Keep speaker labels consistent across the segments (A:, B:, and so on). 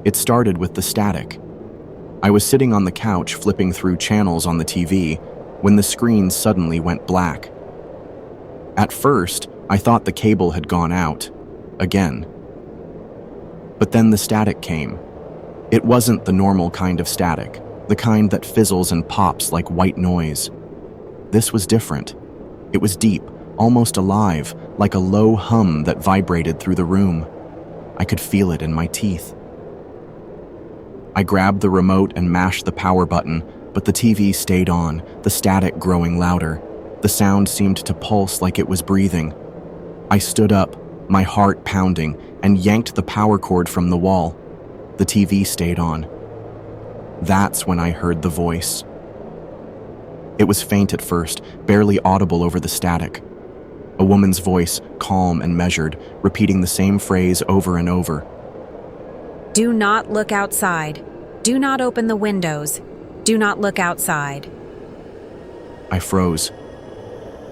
A: It started with the static. I was sitting on the couch flipping through channels on the TV when the screen suddenly went black. At first, I thought the cable had gone out, again. But then the static came. It wasn't the normal kind of static, the kind that fizzles and pops like white noise. This was different. It was deep, almost alive, like a low hum that vibrated through the room. I could feel it in my teeth. I grabbed the remote and mashed the power button, but the TV stayed on, the static growing louder. The sound seemed to pulse like it was breathing. I stood up, my heart pounding, and yanked the power cord from the wall. The TV stayed on. That's when I heard the voice. It was faint at first, barely audible over the static. A woman's voice, calm and measured, repeating the same phrase over and over.
B: Do not look outside. Do not open the windows. Do not look outside.
A: I froze.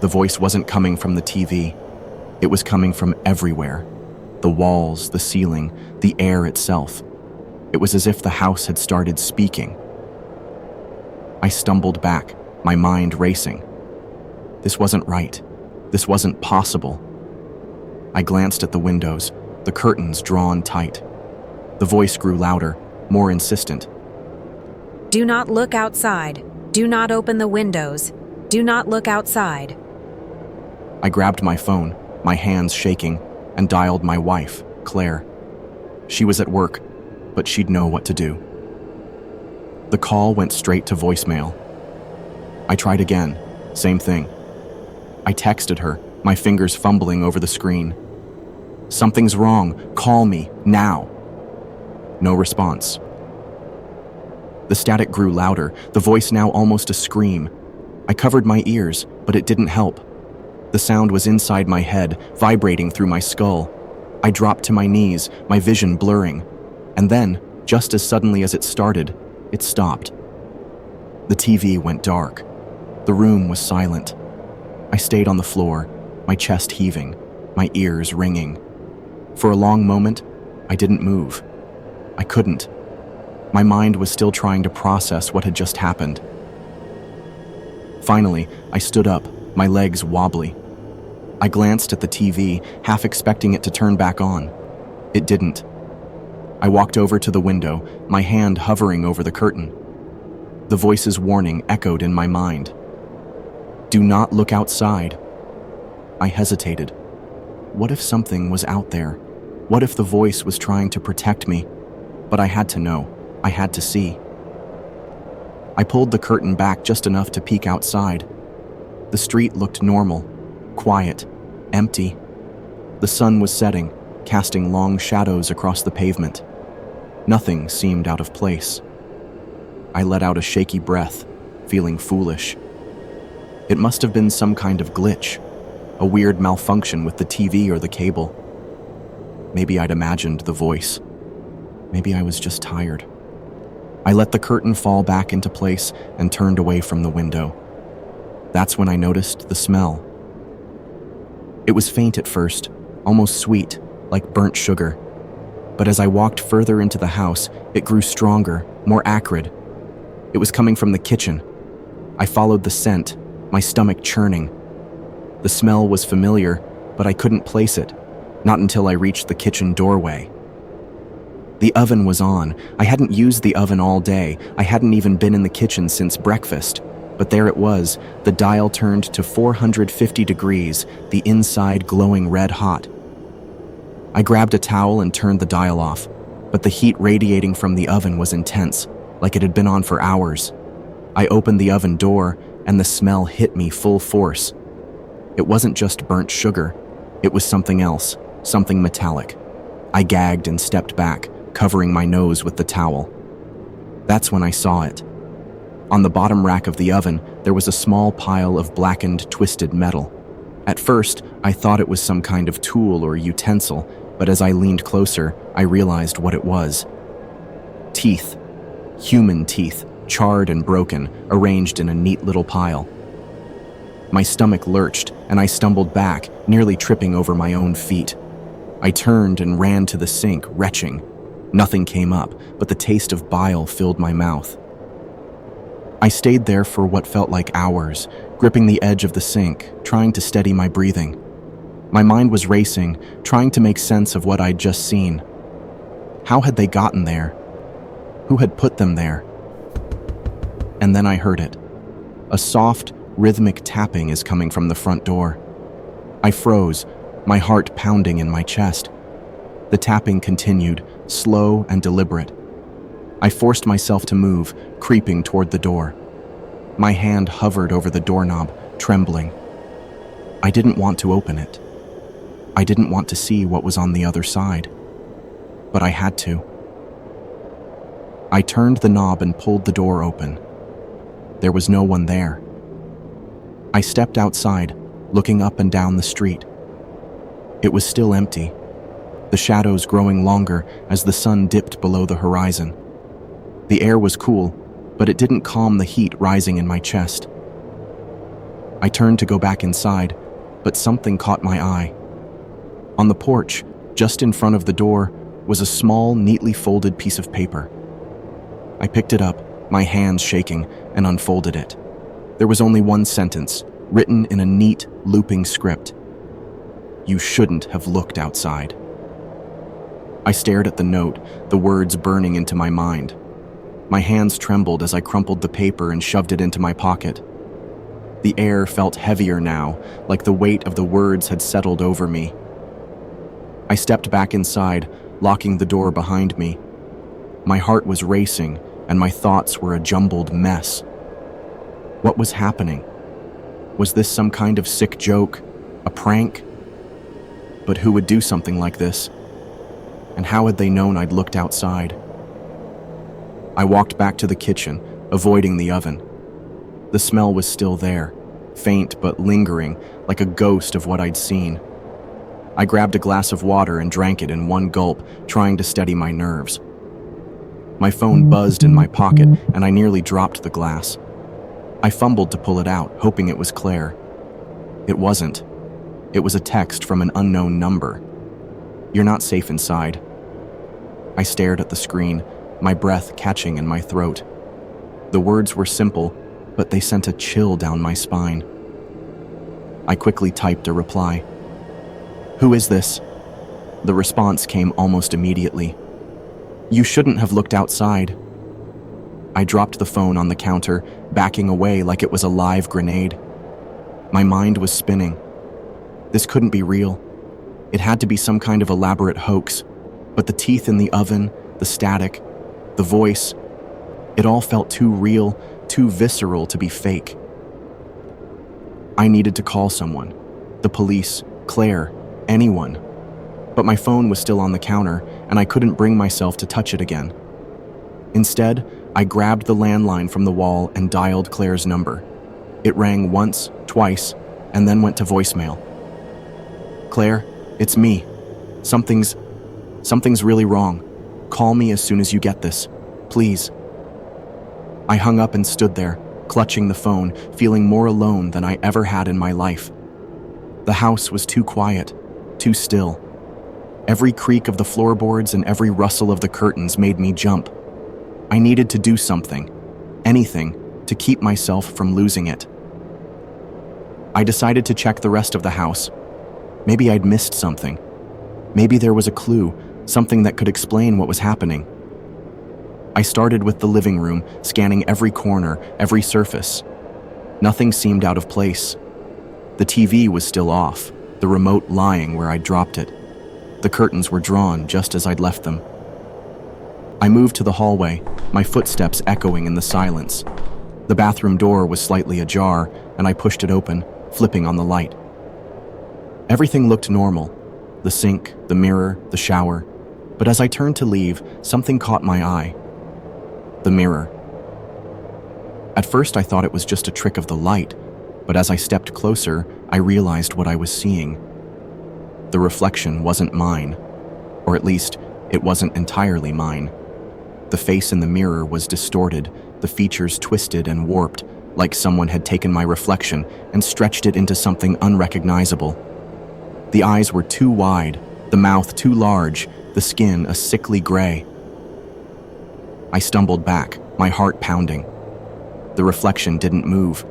A: The voice wasn't coming from the TV. It was coming from everywhere. The walls, the ceiling, the air itself. It was as if the house had started speaking. I stumbled back, my mind racing. This wasn't right. This wasn't possible. I glanced at the windows, the curtains drawn tight. The voice grew louder, more insistent.
B: Do not look outside. Do not open the windows. Do not look outside.
A: I grabbed my phone, my hands shaking, and dialed my wife, Claire. She was at work, but she'd know what to do. The call went straight to voicemail. I tried again, same thing. I texted her, my fingers fumbling over the screen. Something's wrong, call me, now. No response. The static grew louder, the voice now almost a scream. I covered my ears, but it didn't help. The sound was inside my head, vibrating through my skull. I dropped to my knees, my vision blurring. And then, just as suddenly as it started, it stopped. The TV went dark. The room was silent. I stayed on the floor, my chest heaving, my ears ringing. For a long moment, I didn't move. I couldn't. My mind was still trying to process what had just happened. Finally, I stood up, my legs wobbly. I glanced at the TV, half expecting it to turn back on. It didn't. I walked over to the window, my hand hovering over the curtain. The voice's warning echoed in my mind. Do not look outside. I hesitated. What if something was out there? What if the voice was trying to protect me? But I had to know. I had to see. I pulled the curtain back just enough to peek outside. The street looked normal, quiet, empty. The sun was setting, casting long shadows across the pavement. Nothing seemed out of place. I let out a shaky breath, feeling foolish. It must have been some kind of glitch, a weird malfunction with the TV or the cable. Maybe I'd imagined the voice. Maybe I was just tired. I let the curtain fall back into place and turned away from the window. That's when I noticed the smell. It was faint at first, almost sweet, like burnt sugar. But as I walked further into the house, it grew stronger, more acrid. It was coming from the kitchen. I followed the scent, my stomach churning. The smell was familiar, but I couldn't place it, not until I reached the kitchen doorway. The oven was on. I hadn't used the oven all day. I hadn't even been in the kitchen since breakfast. But there it was, the dial turned to 450 degrees, the inside glowing red hot. I grabbed a towel and turned the dial off, but the heat radiating from the oven was intense, like it had been on for hours. I opened the oven door, and the smell hit me full force. It wasn't just burnt sugar. It was something else, something metallic. I gagged and stepped back, covering my nose with the towel. That's when I saw it. On the bottom rack of the oven, there was a small pile of blackened, twisted metal. At first, I thought it was some kind of tool or utensil, but as I leaned closer, I realized what it was. Teeth. Human teeth, charred and broken, arranged in a neat little pile. My stomach lurched, and I stumbled back, nearly tripping over my own feet. I turned and ran to the sink, retching. Nothing came up, but the taste of bile filled my mouth. I stayed there for what felt like hours, gripping the edge of the sink, trying to steady my breathing. My mind was racing, trying to make sense of what I'd just seen. How had they gotten there? Who had put them there? And then I heard it. A soft, rhythmic tapping is coming from the front door. I froze, my heart pounding in my chest. The tapping continued, slow and deliberate. I forced myself to move, creeping toward the door. My hand hovered over the doorknob, trembling. I didn't want to open it. I didn't want to see what was on the other side. But I had to. I turned the knob and pulled the door open. There was no one there. I stepped outside, looking up and down the street. It was still empty, the shadows growing longer as the sun dipped below the horizon. The air was cool, but it didn't calm the heat rising in my chest. I turned to go back inside, but something caught my eye. On the porch, just in front of the door, was a small, neatly folded piece of paper. I picked it up, my hands shaking, and unfolded it. There was only one sentence, written in a neat, looping script. "You shouldn't have looked outside." I stared at the note, the words burning into my mind. My hands trembled as I crumpled the paper and shoved it into my pocket. The air felt heavier now, like the weight of the words had settled over me. I stepped back inside, locking the door behind me. My heart was racing, and my thoughts were a jumbled mess. What was happening? Was this some kind of sick joke? A prank? But who would do something like this? And how had they known I'd looked outside? I walked back to the kitchen, avoiding the oven. The smell was still there, faint but lingering, like a ghost of what I'd seen. I grabbed a glass of water and drank it in one gulp, trying to steady my nerves. My phone buzzed in my pocket, and I nearly dropped the glass. I fumbled to pull it out, hoping it was Claire. It wasn't. It was a text from an unknown number. "You're not safe inside." I stared at the screen, my breath catching in my throat. The words were simple, but they sent a chill down my spine. I quickly typed a reply. "Who is this?" The response came almost immediately. "You shouldn't have looked outside." I dropped the phone on the counter, backing away like it was a live grenade. My mind was spinning. This couldn't be real. It had to be some kind of elaborate hoax, but the teeth in the oven, the static, the voice, it all felt too real, too visceral to be fake. I needed to call someone. The police, Claire, anyone. But my phone was still on the counter, and I couldn't bring myself to touch it again. Instead, I grabbed the landline from the wall and dialed Claire's number. It rang once, twice, and then went to voicemail. "Claire, it's me. Something's really wrong. Call me as soon as you get this. Please." I hung up and stood there, clutching the phone, feeling more alone than I ever had in my life. The house was too quiet, too still. Every creak of the floorboards and every rustle of the curtains made me jump. I needed to do something, anything, to keep myself from losing it. I decided to check the rest of the house. Maybe I'd missed something. Maybe there was a clue, something that could explain what was happening. I started with the living room, scanning every corner, every surface. Nothing seemed out of place. The TV was still off, the remote lying where I'd dropped it. The curtains were drawn just as I'd left them. I moved to the hallway, my footsteps echoing in the silence. The bathroom door was slightly ajar, and I pushed it open, flipping on the light. Everything looked normal. The sink, the mirror, the shower. But as I turned to leave, something caught my eye. The mirror. At first I thought it was just a trick of the light, but as I stepped closer, I realized what I was seeing. The reflection wasn't mine, or at least, it wasn't entirely mine. The face in the mirror was distorted, the features twisted and warped, like someone had taken my reflection and stretched it into something unrecognizable. The eyes were too wide, the mouth too large, the skin a sickly gray. I stumbled back, my heart pounding. The reflection didn't move.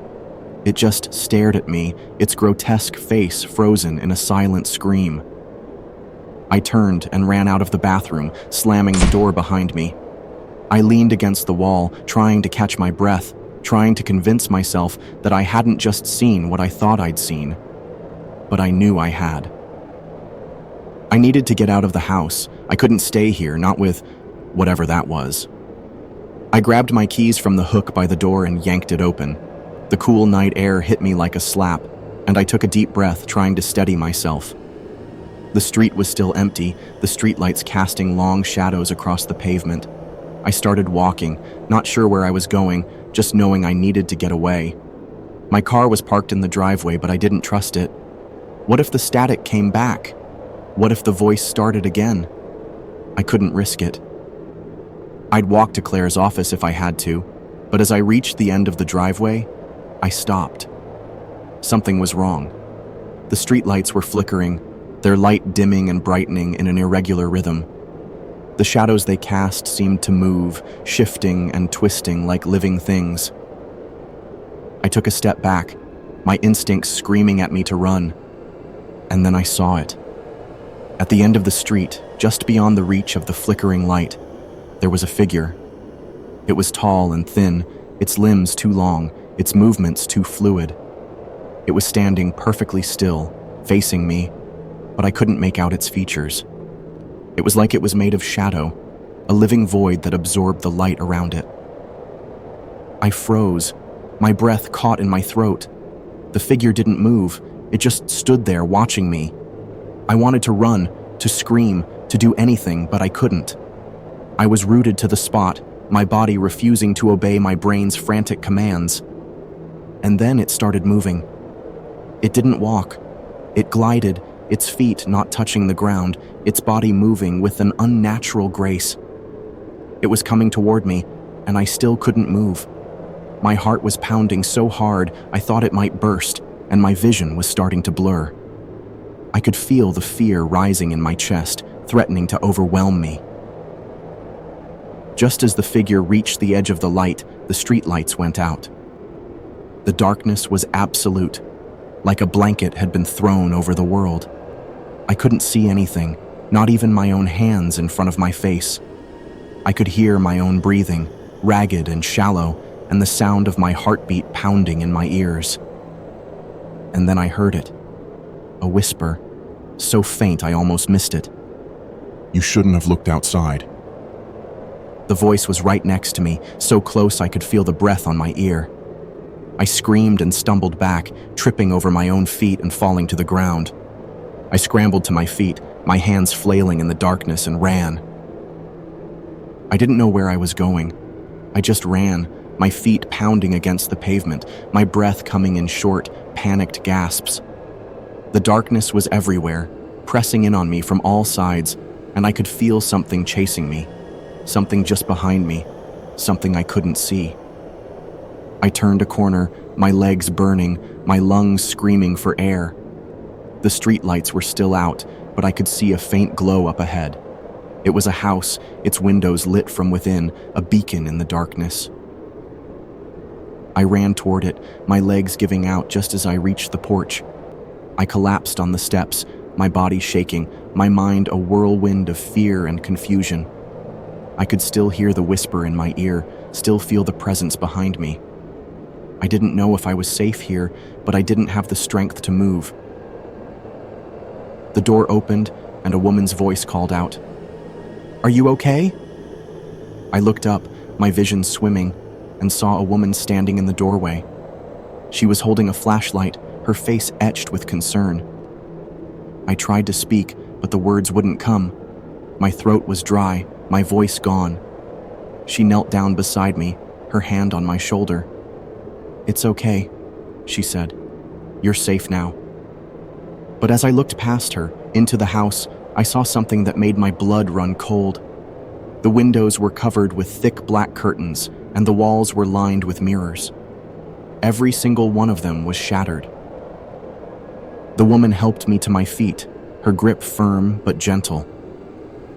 A: It just stared at me, its grotesque face frozen in a silent scream. I turned and ran out of the bathroom, slamming the door behind me. I leaned against the wall, trying to catch my breath, trying to convince myself that I hadn't just seen what I thought I'd seen, but I knew I had. I needed to get out of the house. I couldn't stay here, not with whatever that was. I grabbed my keys from the hook by the door and yanked it open. The cool night air hit me like a slap, and I took a deep breath, trying to steady myself. The street was still empty, the streetlights casting long shadows across the pavement. I started walking, not sure where I was going, just knowing I needed to get away. My car was parked in the driveway, but I didn't trust it. What if the static came back? What if the voice started again? I couldn't risk it. I'd walk to Claire's office if I had to, but as I reached the end of the driveway, I stopped. Something was wrong. The streetlights were flickering, their light dimming and brightening in an irregular rhythm. The shadows they cast seemed to move, shifting and twisting like living things. I took a step back, my instincts screaming at me to run, and then I saw it. At the end of the street, just beyond the reach of the flickering light, there was a figure. It was tall and thin, its limbs too long, its movements too fluid. It was standing perfectly still, facing me, but I couldn't make out its features. It was like it was made of shadow, a living void that absorbed the light around it. I froze, my breath caught in my throat. The figure didn't move, it just stood there watching me. I wanted to run, to scream, to do anything, but I couldn't. I was rooted to the spot, my body refusing to obey my brain's frantic commands. And then it started moving. It didn't walk. It glided, its feet not touching the ground, its body moving with an unnatural grace. It was coming toward me, and I still couldn't move. My heart was pounding so hard I thought it might burst, and my vision was starting to blur. I could feel the fear rising in my chest, threatening to overwhelm me. Just as the figure reached the edge of the light, the streetlights went out. The darkness was absolute, like a blanket had been thrown over the world. I couldn't see anything, not even my own hands in front of my face. I could hear my own breathing, ragged and shallow, and the sound of my heartbeat pounding in my ears. And then I heard it. A whisper, so faint I almost missed it.
C: You shouldn't have looked outside.
A: The voice was right next to me, so close I could feel the breath on my ear. I screamed and stumbled back, tripping over my own feet and falling to the ground. I scrambled to my feet, my hands flailing in the darkness, and ran. I didn't know where I was going. I just ran, my feet pounding against the pavement, my breath coming in short, panicked gasps. The darkness was everywhere, pressing in on me from all sides, and I could feel something chasing me, something just behind me, something I couldn't see. I turned a corner, my legs burning, my lungs screaming for air. The streetlights were still out, but I could see a faint glow up ahead. It was a house, its windows lit from within, a beacon in the darkness. I ran toward it, my legs giving out just as I reached the porch. I collapsed on the steps, my body shaking, my mind a whirlwind of fear and confusion. I could still hear the whisper in my ear, still feel the presence behind me. I didn't know if I was safe here, but I didn't have the strength to move. The door opened, and a woman's voice called out, "Are you okay?" I looked up, my vision swimming, and saw a woman standing in the doorway. She was holding a flashlight, her face etched with concern. I tried to speak, but the words wouldn't come. My throat was dry, my voice gone. She knelt down beside me, her hand on my shoulder. "It's okay," she said. "You're safe now." But as I looked past her, into the house, I saw something that made my blood run cold. The windows were covered with thick black curtains, and the walls were lined with mirrors. Every single one of them was shattered. The woman helped me to my feet, her grip firm but gentle.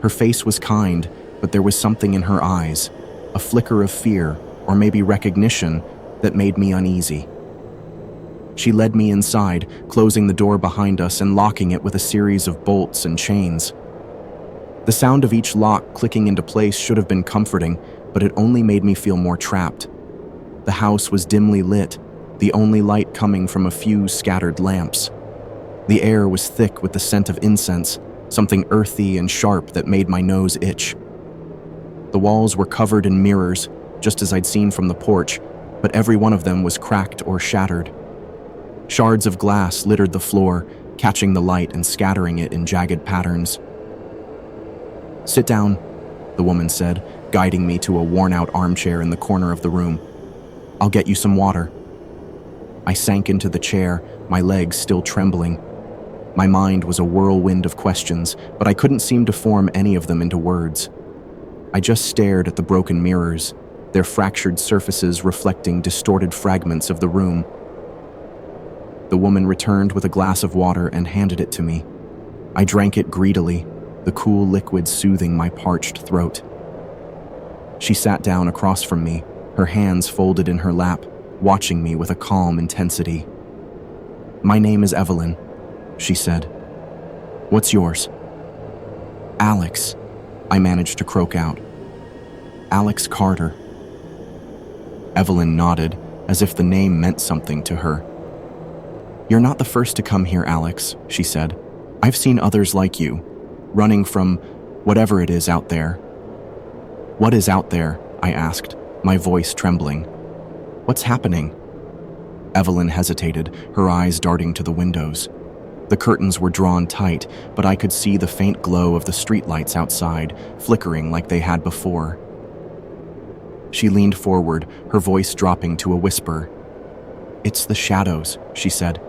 A: Her face was kind, but there was something in her eyes, a flicker of fear, or maybe recognition, that made me uneasy. She led me inside, closing the door behind us and locking it with a series of bolts and chains. The sound of each lock clicking into place should have been comforting, but it only made me feel more trapped. The house was dimly lit, the only light coming from a few scattered lamps. The air was thick with the scent of incense, something earthy and sharp that made my nose itch. The walls were covered in mirrors, just as I'd seen from the porch, but every one of them was cracked or shattered. Shards of glass littered the floor, catching the light and scattering it in jagged patterns. "Sit down," the woman said, guiding me to a worn-out armchair in the corner of the room. "I'll get you some water." I sank into the chair, my legs still trembling. My mind was a whirlwind of questions, but I couldn't seem to form any of them into words. I just stared at the broken mirrors, their fractured surfaces reflecting distorted fragments of the room. The woman returned with a glass of water and handed it to me. I drank it greedily, the cool liquid soothing my parched throat. She sat down across from me, her hands folded in her lap, watching me with a calm intensity. "My name is Evelyn," she said. "What's yours?" "Alex," I managed to croak out. "Alex Carter." Evelyn nodded, as if the name meant something to her. "You're not the first to come here, Alex," she said. "I've seen others like you, running from whatever it is out there." "What is out there?" I asked, my voice trembling. "What's happening?" Evelyn hesitated, her eyes darting to the windows. The curtains were drawn tight, but I could see the faint glow of the streetlights outside, flickering like they had before. She leaned forward, her voice dropping to a whisper. "It's the shadows," she said.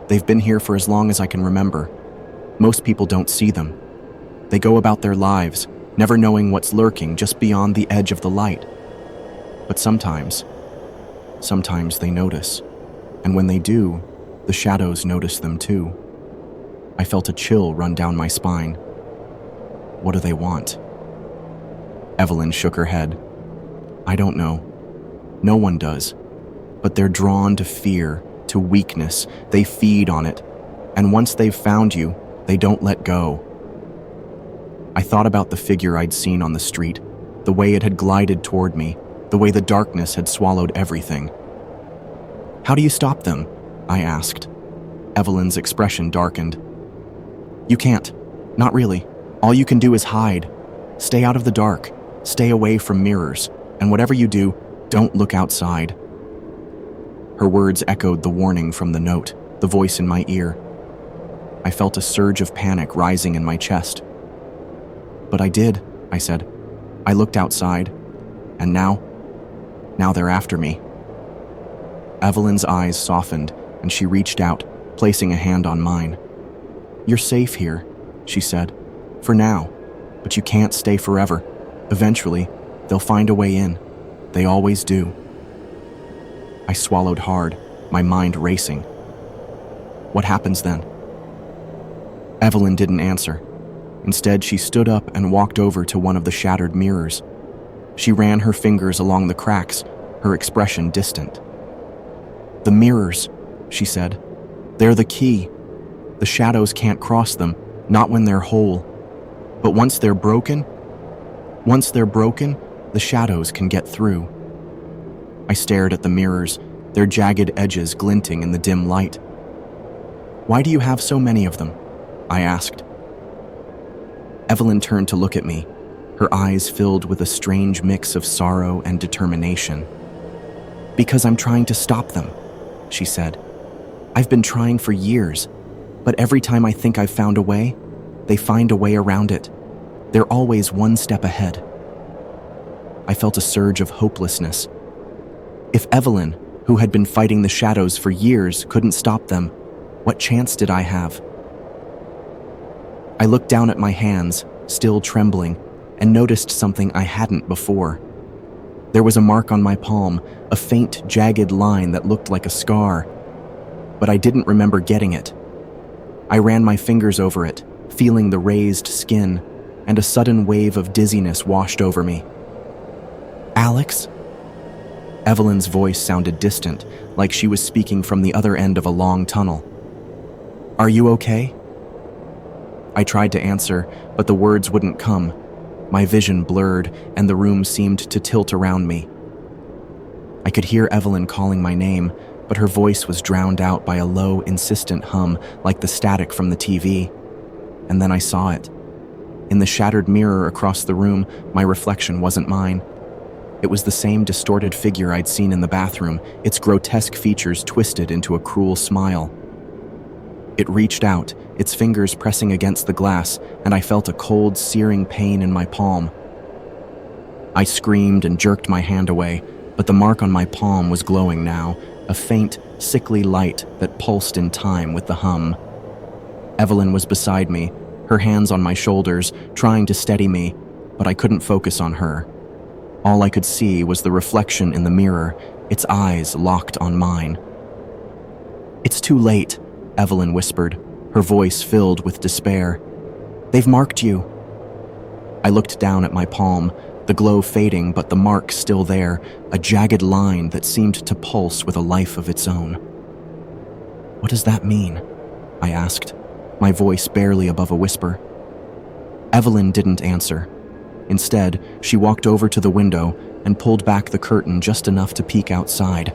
A: "They've been here for as long as I can remember. Most people don't see them. They go about their lives, never knowing what's lurking just beyond the edge of the light. But sometimes they notice. And when they do, the shadows notice them too." I felt a chill run down my spine. "What do they want?" Evelyn shook her head. "I don't know. No one does. But they're drawn to fear, to weakness. They feed on it. And once they've found you, they don't let go." I thought about the figure I'd seen on the street, the way it had glided toward me, the way the darkness had swallowed everything. "How do you stop them?" I asked. Evelyn's expression darkened. "You can't. Not really. All you can do is hide. Stay out of the dark. Stay away from mirrors. And whatever you do, don't look outside." Her words echoed the warning from the note, the voice in my ear. I felt a surge of panic rising in my chest. "But I did," I said. "I looked outside. And now they're after me." Evelyn's eyes softened, and she reached out, placing a hand on mine. "You're safe here," she said. "For now. But you can't stay forever. Eventually, they'll find a way in. They always do." I swallowed hard, my mind racing. "What happens then?" Evelyn didn't answer. Instead, she stood up and walked over to one of the shattered mirrors. She ran her fingers along the cracks, her expression distant. "The mirrors," she said. "They're the key. The shadows can't cross them, not when they're whole. But once they're broken, the shadows can get through." I stared at the mirrors, their jagged edges glinting in the dim light. "Why do you have so many of them?" I asked. Evelyn turned to look at me, her eyes filled with a strange mix of sorrow and determination. "Because I'm trying to stop them," she said. "I've been trying for years, but every time I think I've found a way, they find a way around it. They're always one step ahead." I felt a surge of hopelessness. If Evelyn, who had been fighting the shadows for years, couldn't stop them, what chance did I have? I looked down at my hands, still trembling, and noticed something I hadn't before. There was a mark on my palm, a faint, jagged line that looked like a scar, but I didn't remember getting it. I ran my fingers over it, feeling the raised skin, and a sudden wave of dizziness washed over me. Alex? Evelyn's voice sounded distant, like she was speaking from the other end of a long tunnel. Are you okay? I tried to answer, but the words wouldn't come. My vision blurred, and the room seemed to tilt around me. I could hear Evelyn calling my name, but her voice was drowned out by a low, insistent hum like the static from the TV. And then I saw it. In the shattered mirror across the room, my reflection wasn't mine. It was the same distorted figure I'd seen in the bathroom, its grotesque features twisted into a cruel smile. It reached out, its fingers pressing against the glass, and I felt a cold, searing pain in my palm. I screamed and jerked my hand away, but the mark on my palm was glowing now, a faint, sickly light that pulsed in time with the hum. Evelyn was beside me, her hands on my shoulders, trying to steady me, but I couldn't focus on her. All I could see was the reflection in the mirror, its eyes locked on mine. It's too late, Evelyn whispered, her voice filled with despair. They've marked you. I looked down at my palm, the glow fading but the mark still there, a jagged line that seemed to pulse with a life of its own. What does that mean? I asked, my voice barely above a whisper. Evelyn didn't answer. Instead, she walked over to the window and pulled back the curtain just enough to peek outside.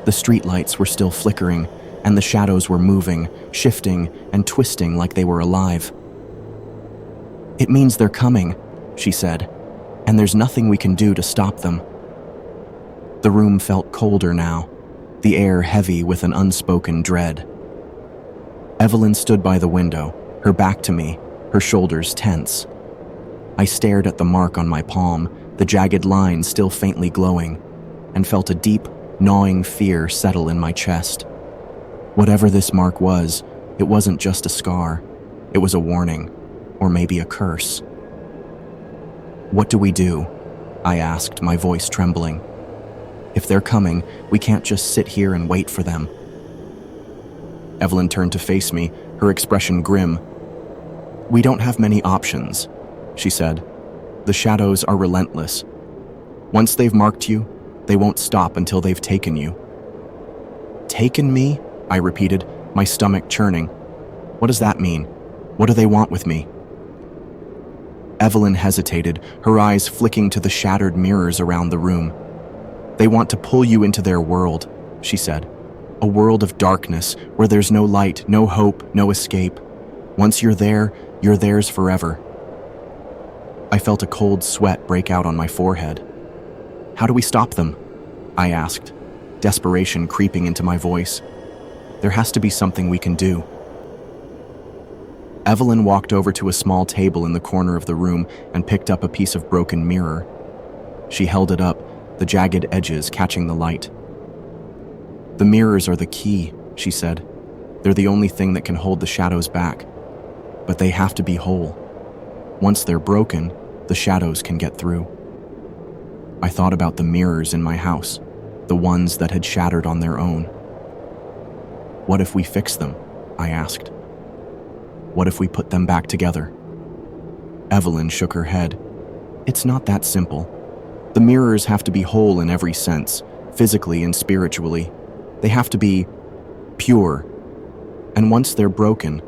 A: The streetlights were still flickering, and the shadows were moving, shifting, and twisting like they were alive. It means they're coming, she said, and there's nothing we can do to stop them. The room felt colder now, the air heavy with an unspoken dread. Evelyn stood by the window, her back to me, her shoulders tense. I stared at the mark on my palm, the jagged line still faintly glowing, and felt a deep, gnawing fear settle in my chest. Whatever this mark was, it wasn't just a scar. It was a warning, or maybe a curse. What do we do? I asked, my voice trembling. If they're coming, we can't just sit here and wait for them. Evelyn turned to face me, her expression grim. We don't have many options, she said. The shadows are relentless. Once they've marked you, they won't stop until they've taken you. Taken me? I repeated, my stomach churning. What does that mean? What do they want with me? Evelyn hesitated, her eyes flicking to the shattered mirrors around the room. They want to pull you into their world, she said. A world of darkness, where there's no light, no hope, no escape. Once you're there, you're theirs forever. I felt a cold sweat break out on my forehead. How do we stop them? I asked, desperation creeping into my voice. There has to be something we can do. Evelyn walked over to a small table in the corner of the room and picked up a piece of broken mirror. She held it up, the jagged edges catching the light. The mirrors are the key, she said. They're the only thing that can hold the shadows back. But they have to be whole. Once they're broken, the shadows can get through. I thought about the mirrors in my house, the ones that had shattered on their own. What if we fix them? I asked. What if we put them back together? Evelyn shook her head. It's not that simple. The mirrors have to be whole in every sense, physically and spiritually. They have to be pure. And once they're broken,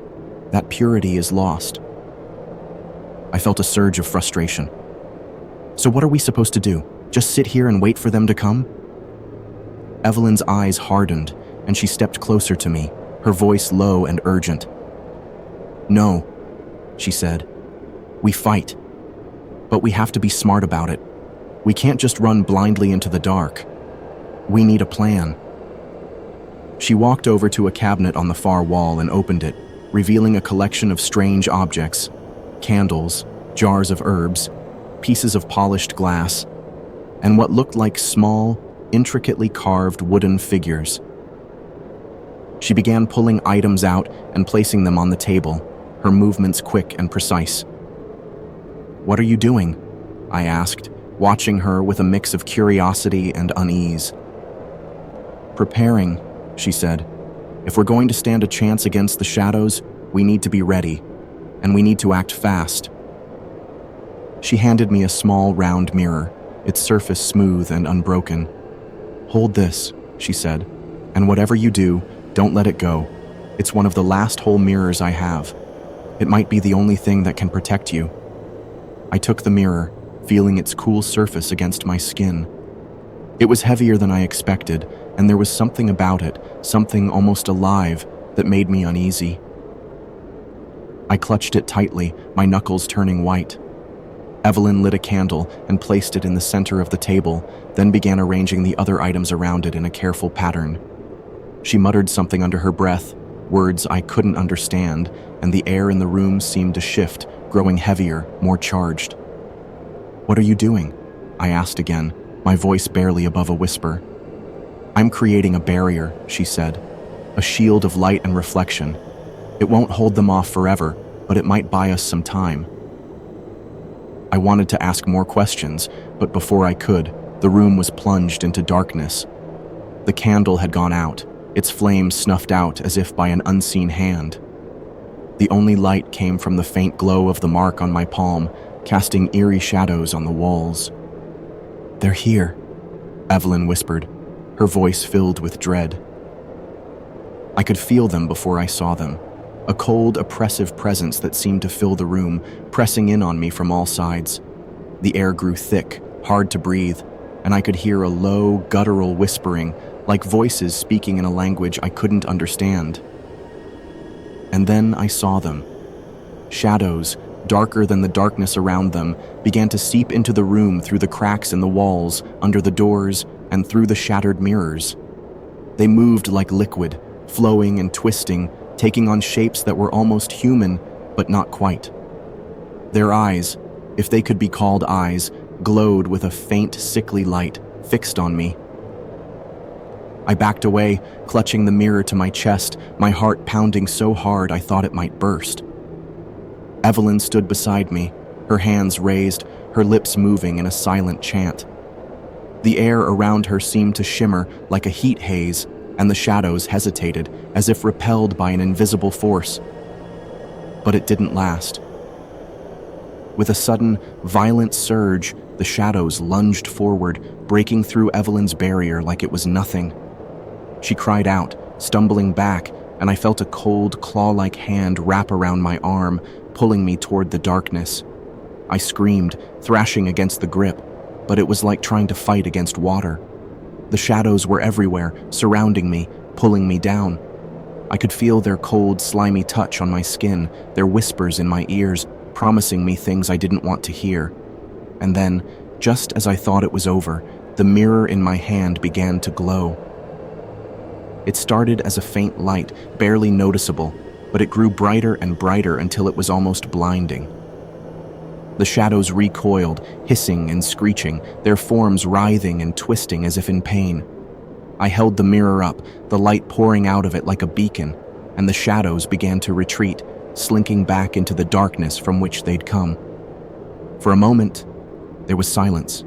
A: that purity is lost. I felt a surge of frustration. So what are we supposed to do? Just sit here and wait for them to come? Evelyn's eyes hardened, and she stepped closer to me, her voice low and urgent. No, she said. We fight. But we have to be smart about it. We can't just run blindly into the dark. We need a plan. She walked over to a cabinet on the far wall and opened it, revealing a collection of strange objects. Candles, jars of herbs, pieces of polished glass, and what looked like small, intricately carved wooden figures. She began pulling items out and placing them on the table, her movements quick and precise. What are you doing? I asked, watching her with a mix of curiosity and unease. Preparing, she said. If we're going to stand a chance against the shadows, we need to be ready, and we need to act fast. She handed me a small round mirror, its surface smooth and unbroken. "Hold this," she said, "and whatever you do, don't let it go. It's one of the last whole mirrors I have. It might be the only thing that can protect you." I took the mirror, feeling its cool surface against my skin. It was heavier than I expected, and there was something about it, something almost alive, that made me uneasy. I clutched it tightly, my knuckles turning white. Evelyn lit a candle and placed it in the center of the table, then began arranging the other items around it in a careful pattern. She muttered something under her breath, words I couldn't understand, and the air in the room seemed to shift, growing heavier, more charged. "What are you doing?" I asked again, my voice barely above a whisper. "I'm creating a barrier," she said, "a shield of light and reflection. It won't hold them off forever, but it might buy us some time." I wanted to ask more questions, but before I could, the room was plunged into darkness. The candle had gone out, its flame snuffed out as if by an unseen hand. The only light came from the faint glow of the mark on my palm, casting eerie shadows on the walls. "They're here," Evelyn whispered, her voice filled with dread. I could feel them before I saw them, a cold, oppressive presence that seemed to fill the room, pressing in on me from all sides. The air grew thick, hard to breathe, and I could hear a low, guttural whispering, like voices speaking in a language I couldn't understand. And then I saw them. Shadows, darker than the darkness around them, began to seep into the room through the cracks in the walls, under the doors, and through the shattered mirrors. They moved like liquid, flowing and twisting, taking on shapes that were almost human, but not quite. Their eyes, if they could be called eyes, glowed with a faint, sickly light, fixed on me. I backed away, clutching the mirror to my chest, my heart pounding so hard I thought it might burst. Evelyn stood beside me, her hands raised, her lips moving in a silent chant. The air around her seemed to shimmer like a heat haze, and the shadows hesitated, as if repelled by an invisible force. But it didn't last. With a sudden, violent surge, the shadows lunged forward, breaking through Evelyn's barrier like it was nothing. She cried out, stumbling back, and I felt a cold, claw-like hand wrap around my arm, pulling me toward the darkness. I screamed, thrashing against the grip, but it was like trying to fight against water. The shadows were everywhere, surrounding me, pulling me down. I could feel their cold, slimy touch on my skin, their whispers in my ears, promising me things I didn't want to hear. And then, just as I thought it was over, the mirror in my hand began to glow. It started as a faint light, barely noticeable, but it grew brighter and brighter until it was almost blinding. The shadows recoiled, hissing and screeching, their forms writhing and twisting as if in pain. I held the mirror up, the light pouring out of it like a beacon, and the shadows began to retreat, slinking back into the darkness from which they'd come. For a moment, there was silence,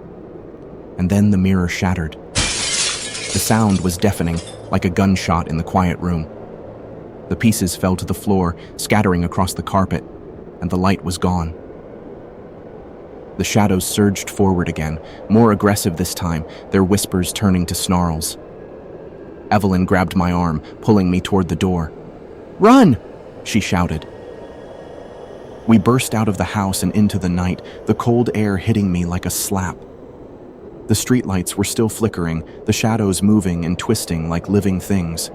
A: and then the mirror shattered. The sound was deafening, like a gunshot in the quiet room. The pieces fell to the floor, scattering across the carpet, and the light was gone. The shadows surged forward again, more aggressive this time, their whispers turning to snarls. Evelyn grabbed my arm, pulling me toward the door. "Run!" she shouted. We burst out of the house and into the night, the cold air hitting me like a slap. The streetlights were still flickering, the shadows moving and twisting like living things.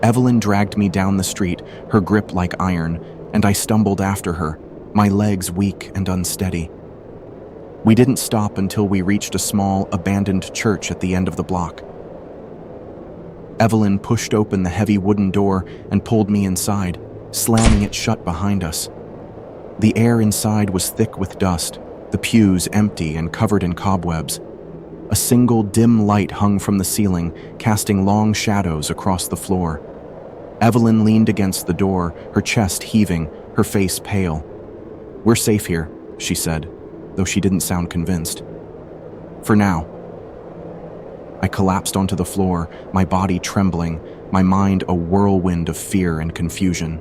A: Evelyn dragged me down the street, her grip like iron, and I stumbled after her, my legs weak and unsteady. We didn't stop until we reached a small, abandoned church at the end of the block. Evelyn pushed open the heavy wooden door and pulled me inside, slamming it shut behind us. The air inside was thick with dust, the pews empty and covered in cobwebs. A single dim light hung from the ceiling, casting long shadows across the floor. Evelyn leaned against the door, her chest heaving, her face pale. "We're safe here," she said, though she didn't sound convinced. "For now." I collapsed onto the floor, my body trembling, my mind a whirlwind of fear and confusion.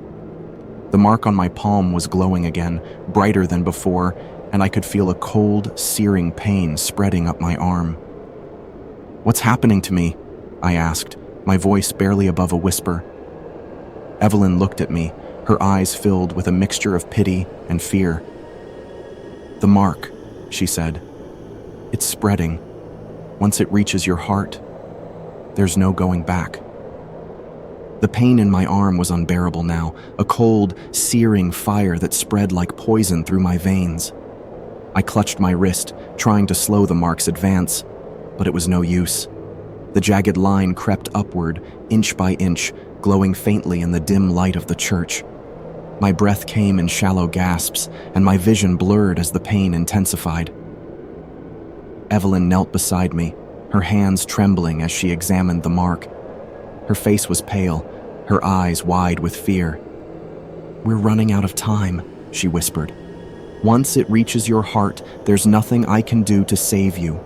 A: The mark on my palm was glowing again, brighter than before, and I could feel a cold, searing pain spreading up my arm. "What's happening to me?" I asked, my voice barely above a whisper. Evelyn looked at me, her eyes filled with a mixture of pity and fear. "The mark," she said. "It's spreading. Once it reaches your heart, there's no going back." The pain in my arm was unbearable now, a cold, searing fire that spread like poison through my veins. I clutched my wrist, trying to slow the mark's advance, but it was no use. The jagged line crept upward, inch by inch, glowing faintly in the dim light of the church. My breath came in shallow gasps, and my vision blurred as the pain intensified. Evelyn knelt beside me, her hands trembling as she examined the mark. Her face was pale, her eyes wide with fear. "We're running out of time," she whispered. "Once it reaches your heart, there's nothing I can do to save you."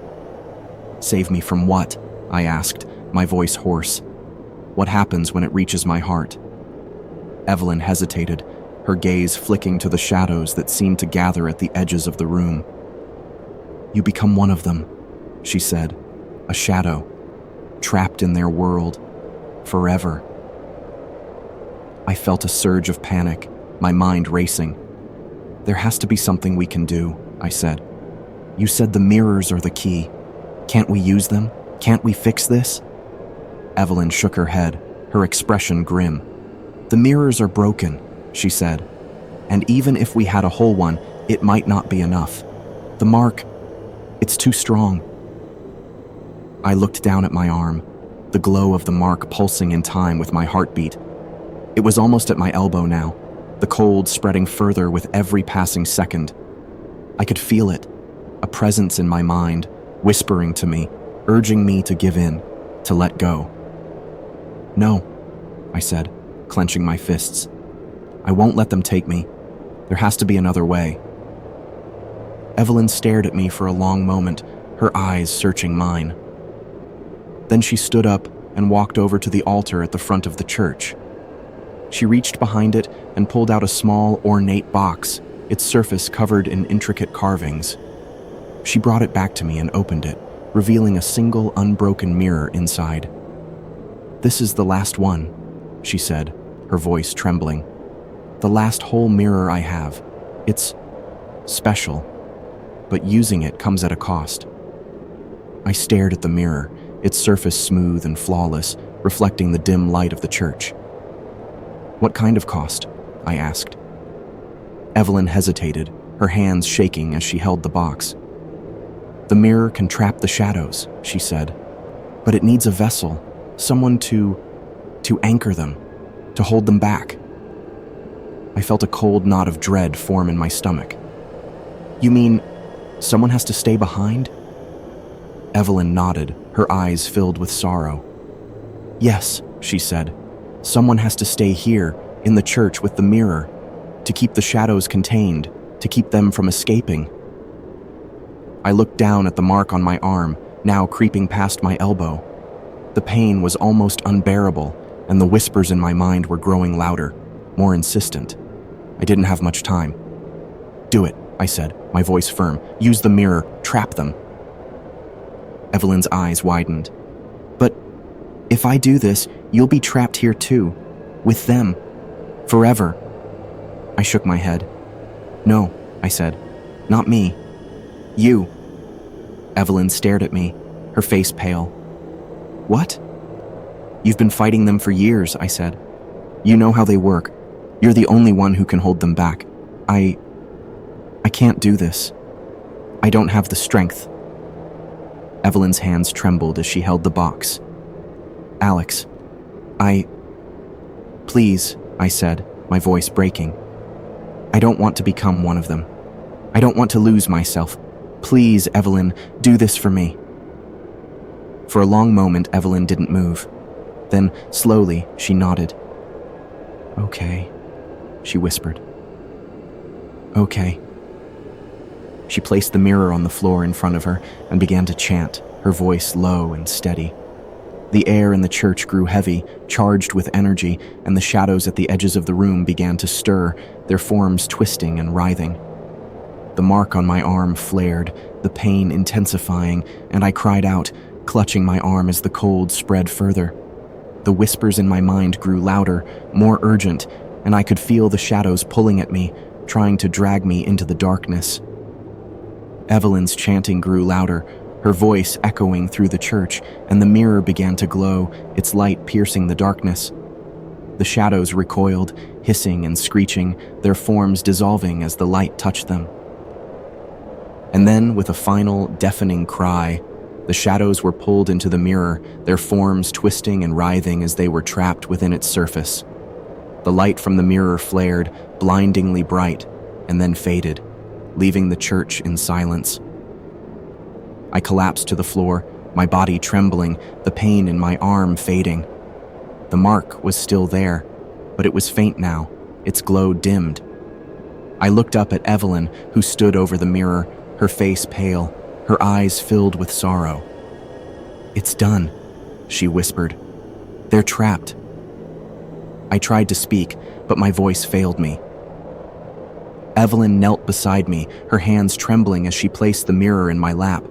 A: "Save me from what?" I asked, my voice hoarse. "What happens when it reaches my heart?" Evelyn hesitated, her gaze flicking to the shadows that seemed to gather at the edges of the room. "You become one of them," she said, "a shadow, trapped in their world, forever." I felt a surge of panic, my mind racing. "There has to be something we can do," I said. "You said the mirrors are the key. Can't we use them? Can't we fix this?" Evelyn shook her head, her expression grim. "The mirrors are broken," she said, "and even if we had a whole one, it might not be enough. The mark, it's too strong." I looked down at my arm, the glow of the mark pulsing in time with my heartbeat. It was almost at my elbow now, the cold spreading further with every passing second. I could feel it, a presence in my mind, whispering to me, urging me to give in, to let go. "No," I said, clenching my fists. "I won't let them take me. There has to be another way." Evelyn stared at me for a long moment, her eyes searching mine. Then she stood up and walked over to the altar at the front of the church. She reached behind it and pulled out a small, ornate box, its surface covered in intricate carvings. She brought it back to me and opened it, revealing a single unbroken mirror inside. "This is the last one," she said, her voice trembling. "The last whole mirror I have. It's special, but using it comes at a cost." I stared at the mirror, its surface smooth and flawless, reflecting the dim light of the church. "What kind of cost?" I asked. Evelyn hesitated, her hands shaking as she held the box. "The mirror can trap the shadows," she said, "but it needs a vessel, someone to anchor them, to hold them back." I felt a cold knot of dread form in my stomach. "You mean someone has to stay behind?" Evelyn nodded, her eyes filled with sorrow. "Yes," she said, "someone has to stay here, in the church with the mirror, to keep the shadows contained, to keep them from escaping." I looked down at the mark on my arm, now creeping past my elbow. The pain was almost unbearable, and the whispers in my mind were growing louder, more insistent. I didn't have much time. "Do it," I said, my voice firm. "Use the mirror, trap them." Evelyn's eyes widened. "But if I do this, you'll be trapped here too, with them, forever." I shook my head. "No," I said, "not me. You." Evelyn stared at me, her face pale. "What?" "You've been fighting them for years," I said. "You know how they work. You're the only one who can hold them back. I can't do this. I don't have the strength." Evelyn's hands trembled as she held the box. "Alex, please," I said, my voice breaking. "I don't want to become one of them. I don't want to lose myself. Please, Evelyn, do this for me." For a long moment, Evelyn didn't move. Then, slowly, she nodded. "Okay," she whispered. "Okay." She placed the mirror on the floor in front of her and began to chant, her voice low and steady. The air in the church grew heavy, charged with energy, and the shadows at the edges of the room began to stir, their forms twisting and writhing. The mark on my arm flared, the pain intensifying, and I cried out, clutching my arm as the cold spread further. The whispers in my mind grew louder, more urgent, and I could feel the shadows pulling at me, trying to drag me into the darkness. Evelyn's chanting grew louder, her voice echoing through the church, and the mirror began to glow, its light piercing the darkness. The shadows recoiled, hissing and screeching, their forms dissolving as the light touched them. And then, with a final, deafening cry, the shadows were pulled into the mirror, their forms twisting and writhing as they were trapped within its surface. The light from the mirror flared, blindingly bright, and then faded, leaving the church in silence. I collapsed to the floor, my body trembling, the pain in my arm fading. The mark was still there, but it was faint now, its glow dimmed. I looked up at Evelyn, who stood over the mirror, her face pale, her eyes filled with sorrow. "It's done," she whispered. "They're trapped." I tried to speak, but my voice failed me. Evelyn knelt beside me, her hands trembling as she placed the mirror in my lap.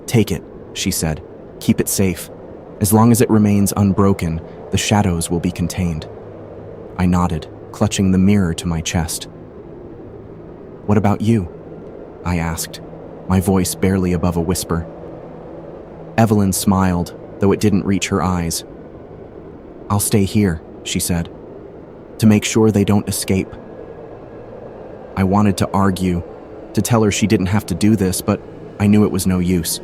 A: "Take it," she said. "Keep it safe. As long as it remains unbroken, the shadows will be contained." I nodded, clutching the mirror to my chest. "What about you?" I asked, my voice barely above a whisper. Evelyn smiled, though it didn't reach her eyes. "I'll stay here," she said, "to make sure they don't escape." I wanted to argue, to tell her she didn't have to do this, but I knew it was no use.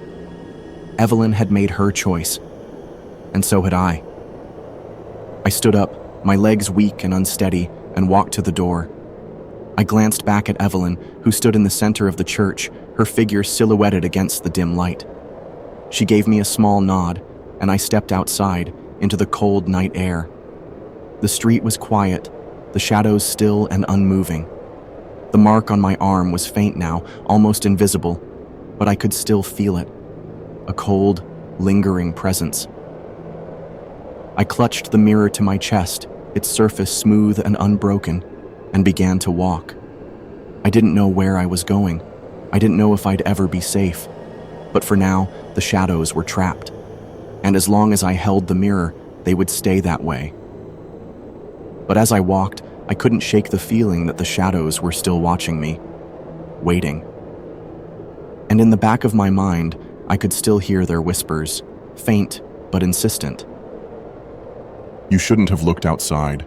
A: Evelyn had made her choice, and so had I. I stood up, my legs weak and unsteady, and walked to the door. I glanced back at Evelyn, who stood in the center of the church, her figure silhouetted against the dim light. She gave me a small nod, and I stepped outside, into the cold night air. The street was quiet, the shadows still and unmoving. The mark on my arm was faint now, almost invisible, but I could still feel it. A cold, lingering presence. I clutched the mirror to my chest, its surface smooth and unbroken, and began to walk. I didn't know where I was going. I didn't know if I'd ever be safe. But for now, the shadows were trapped. And as long as I held the mirror, they would stay that way. But as I walked, I couldn't shake the feeling that the shadows were still watching me, waiting. And in the back of my mind, I could still hear their whispers, faint but insistent.
C: You shouldn't have looked outside.